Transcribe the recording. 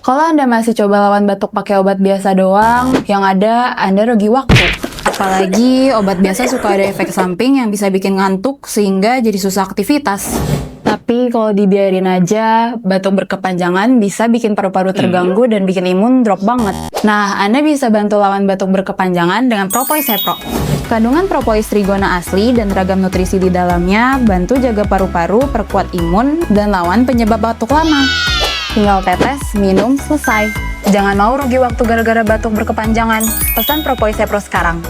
Kalau Anda masih coba lawan batuk pakai obat biasa doang, yang ada Anda rugi waktu. Apalagi obat biasa suka ada efek samping yang bisa bikin ngantuk sehingga jadi susah aktivitas. Tapi kalau dibiarin aja, batuk berkepanjangan bisa bikin paru-paru terganggu dan bikin imun drop banget. Nah, Anda bisa bantu lawan batuk berkepanjangan dengan Propolis Cepro. Kandungan propolis trigona asli dan ragam nutrisi di dalamnya bantu jaga paru-paru, perkuat imun, dan lawan penyebab batuk lama. Tinggal tetes, minum, selesai. Jangan mau rugi waktu gara-gara batuk berkepanjangan. Pesan Propolis Cepro sekarang.